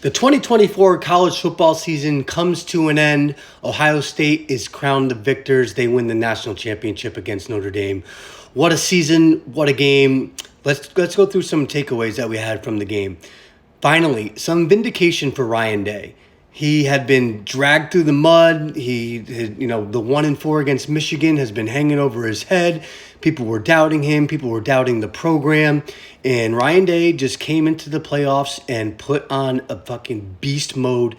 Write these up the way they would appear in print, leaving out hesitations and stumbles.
The 2024 college football season comes to an end. Ohio State is crowned the victors. They win the national championship against Notre Dame. What a season, what a game. Let's go through some takeaways that we had from the game. Finally, some vindication for Ryan Day. He had been dragged through the mud. The 1-4 against Michigan has been hanging over his head. People were doubting him. People were doubting the program. And Ryan Day just came into the playoffs and put on a fucking beast mode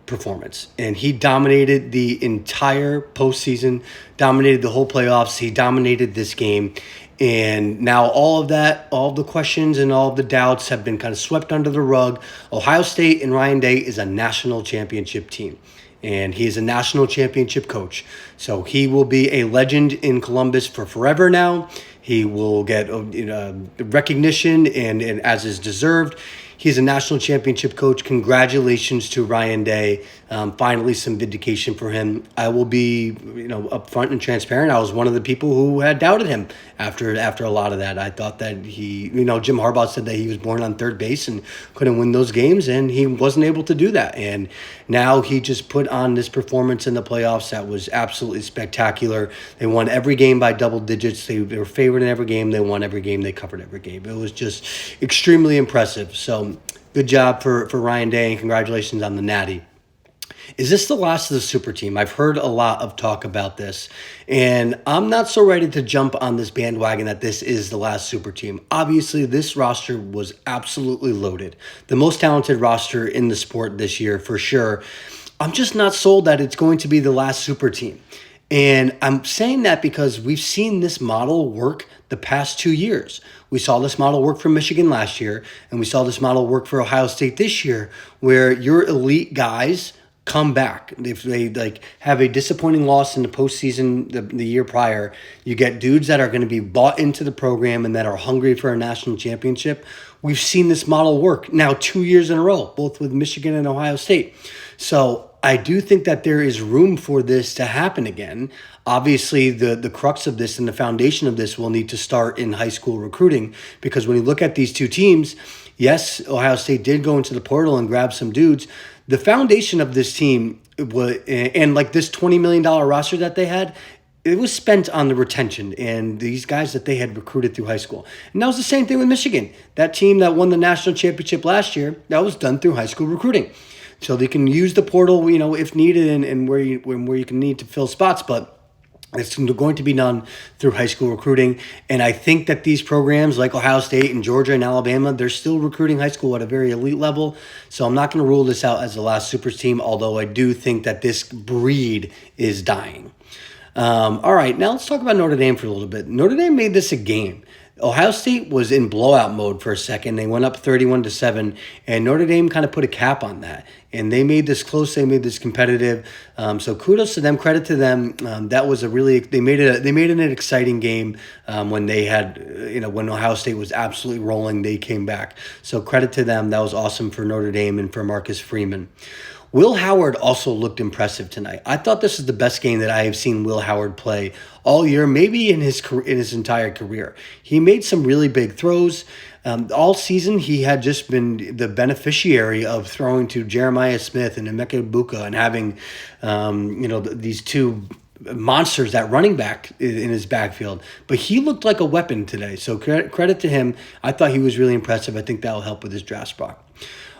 performance. And he dominated the entire postseason, dominated the whole playoffs. He dominated this game. And now all of that, all of the questions and all of the doubts have been kind of swept under the rug. Ohio State and Ryan Day is a national championship team. And he is a national championship coach. So he will be a legend in Columbus for forever now. He will get recognition and as is deserved. He's a national championship coach. Congratulations to Ryan Day. Finally, some vindication for him. I will be, upfront and transparent. I was one of the people who had doubted him after a lot of that. I thought that Jim Harbaugh said that he was born on third base and couldn't win those games, and he wasn't able to do that. And now he just put on this performance in the playoffs that was absolutely spectacular. They won every game by double digits. They were favored in every game. They won every game. They covered every game. It was just extremely impressive. So good job for Ryan Day, and congratulations on the Natty. Is this the last of the super team? I've heard a lot of talk about this, and I'm not so ready to jump on this bandwagon that this is the last super team. Obviously, this roster was absolutely loaded. The most talented roster in the sport this year, for sure. I'm just not sold that it's going to be the last super team. And I'm saying that because we've seen this model work the past 2 years. We saw this model work for Michigan last year, and we saw this model work for Ohio State this year, where your elite guys come back. If they have a disappointing loss in the postseason the year prior, you get dudes that are going to be bought into the program and that are hungry for a national championship. We've seen this model work now 2 years in a row, both with Michigan and Ohio State. So I do think that there is room for this to happen again. Obviously, the crux of this and the foundation of this will need to start in high school recruiting, because when you look at these two teams, yes, Ohio State did go into the portal and grab some dudes. The foundation of this team was, and like this $20 million roster that they had, it was spent on the retention and these guys that they had recruited through high school. And that was the same thing with Michigan. That team that won the national championship last year, that was done through high school recruiting. So they can use the portal, if needed and where you can need to fill spots, but it's going to be done through high school recruiting. And I think that these programs like Ohio State and Georgia and Alabama, they're still recruiting high school at a very elite level. So I'm not going to rule this out as the last super team, although I do think that this breed is dying. All right, now let's talk about Notre Dame for a little bit. Notre Dame made this a game. Ohio State was in blowout mode for a second. They went up 31-7, and Notre Dame kind of put a cap on that. And they made this close. They made this competitive. So kudos to them. Credit to them. That was they made it an exciting game when they had when Ohio State was absolutely rolling. They came back. So credit to them. That was awesome for Notre Dame and for Marcus Freeman. Will Howard also looked impressive tonight. I thought this is the best game that I have seen Will Howard play all year, maybe in his entire career. He made some really big throws. All season, he had just been the beneficiary of throwing to Jeremiah Smith and Emeka Egbuka and having, these two monsters that running back in his backfield. But he looked like a weapon today. So credit to him. I thought he was really impressive. I think that will help with his draft spot.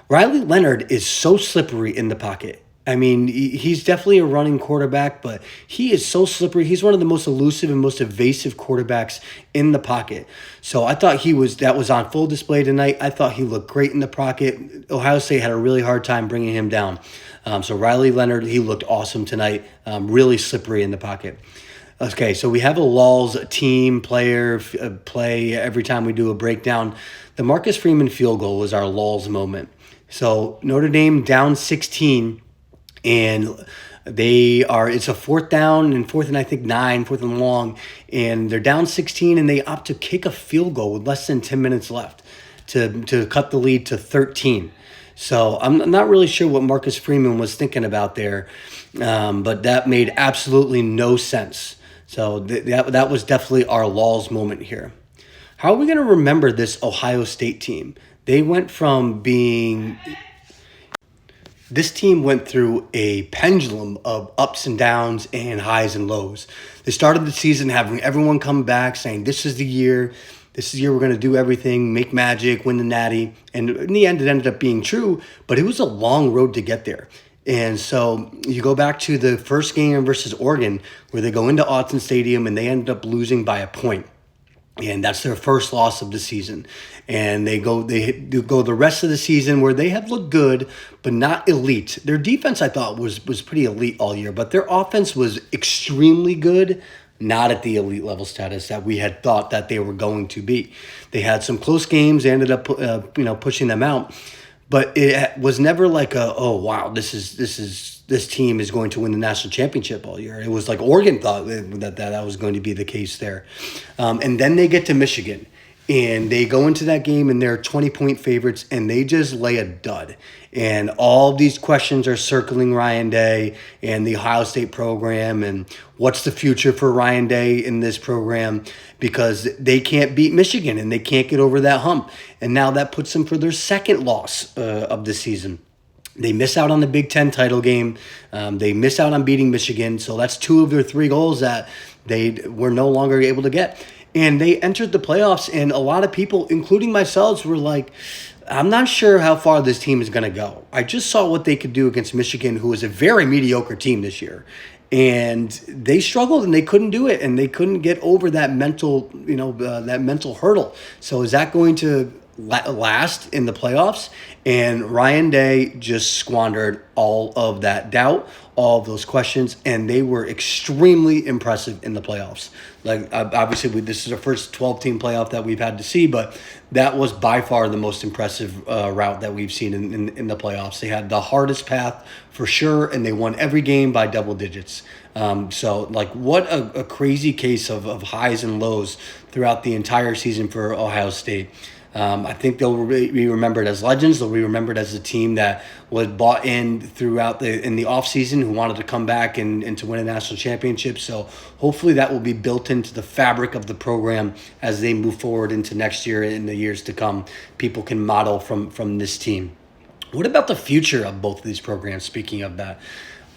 Riley Leonard is so slippery in the pocket. I mean, he's definitely a running quarterback, but he is so slippery. He's one of the most elusive and most evasive quarterbacks in the pocket. So I thought that was on full display tonight. I thought he looked great in the pocket. Ohio State had a really hard time bringing him down. So Riley Leonard, he looked awesome tonight. Really slippery in the pocket. Okay, so we have a Lulz team player play every time we do a breakdown. The Marcus Freeman field goal was our Lulz moment. So Notre Dame down 16, and it's a fourth down and fourth and I think 9, fourth and long, and they're down 16, and they opt to kick a field goal with less than 10 minutes left to cut the lead to 13. So I'm not really sure what Marcus Freeman was thinking about there, but that made absolutely no sense. So that was definitely our Lulz moment here. How are we going to remember this Ohio State team? They went from being this team went through a pendulum of ups and downs and highs and lows. They started the season having everyone come back saying, this is the year. This is the year we're going to do everything, make magic, win the Natty. And in the end, it ended up being true, but it was a long road to get there. And so you go back to the first game versus Oregon, where they go into Autzen Stadium and they ended up losing by a point. And that's their first loss of the season. And they go the rest of the season where they have looked good, but not elite. Their defense, I thought, was pretty elite all year, but their offense was extremely good, not at the elite level status that we had thought that they were going to be. They had some close games. They ended up pushing them out. But it was never like oh wow, this team is going to win the national championship all year. It was like Oregon thought that was going to be the case there. And then they get to Michigan, and they go into that game and they're 20-point favorites, and they just lay a dud. And all these questions are circling Ryan Day and the Ohio State program, and what's the future for Ryan Day in this program, because they can't beat Michigan and they can't get over that hump. And now that puts them for their second loss of the season. They miss out on the Big Ten title game. They miss out on beating Michigan. So that's 2 of their 3 goals that they were no longer able to get. And they entered the playoffs, and a lot of people, including myself, were like, I'm not sure how far this team is going to go. I just saw what they could do against Michigan, who was a very mediocre team this year. And they struggled and they couldn't do it, and they couldn't get over that mental hurdle. So is that going to last in the playoffs? And Ryan Day just squandered all of that doubt, all of those questions, and they were extremely impressive in the playoffs. Like, obviously, this is our first 12-team playoff that we've had to see, but that was by far the most impressive route that we've seen in the playoffs. They had the hardest path for sure, and they won every game by double digits. So, what a crazy case of highs and lows throughout the entire season for Ohio State. I think they'll be remembered as legends. They'll be remembered as a team that was bought in throughout in the offseason, who wanted to come back and to win a national championship. So hopefully that will be built into the fabric of the program as they move forward into next year and the years to come. People can model from this team. What about the future of both of these programs, speaking of that?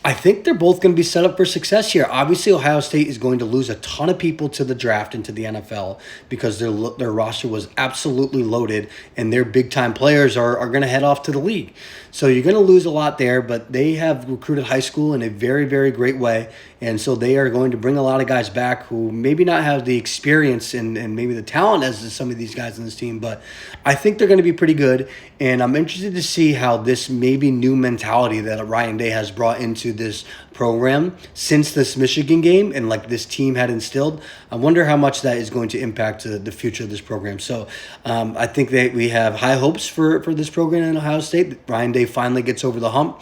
I think they're both going to be set up for success here. Obviously, Ohio State is going to lose a ton of people to the draft and to the NFL because their roster was absolutely loaded, and their big-time players are going to head off to the league. So you're going to lose a lot there, but they have recruited high school in a very, very great way, and so they are going to bring a lot of guys back who maybe not have the experience and maybe the talent as some of these guys on this team, but I think they're going to be pretty good, and I'm interested to see how this maybe new mentality that Ryan Day has brought into this program since this Michigan game and this team had instilled. I wonder how much that is going to impact the future of this program. So I think that we have high hopes for this program in Ohio State. Ryan Day finally gets over the hump.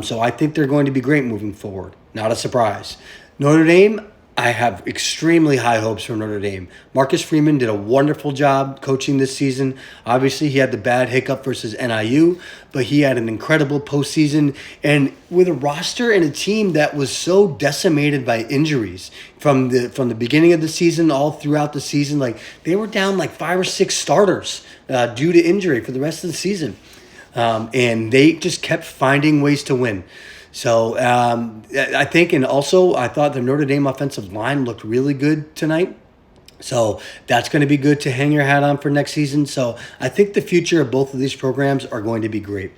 So I think they're going to be great moving forward. Not a surprise. Notre Dame, I have extremely high hopes for Notre Dame. Marcus Freeman did a wonderful job coaching this season. Obviously, he had the bad hiccup versus NIU, but he had an incredible postseason. And with a roster and a team that was so decimated by injuries from the beginning of the season all throughout the season, they were down 5 or 6 starters due to injury for the rest of the season. And they just kept finding ways to win. So I think, and also I thought the Notre Dame offensive line looked really good tonight. So that's going to be good to hang your hat on for next season. So I think the future of both of these programs are going to be great.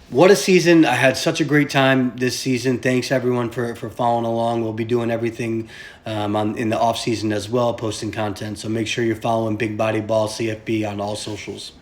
What a season. I had such a great time this season. Thanks, everyone, for following along. We'll be doing everything in the off season as well, posting content. So make sure you're following Big Body Ball CFB on all socials.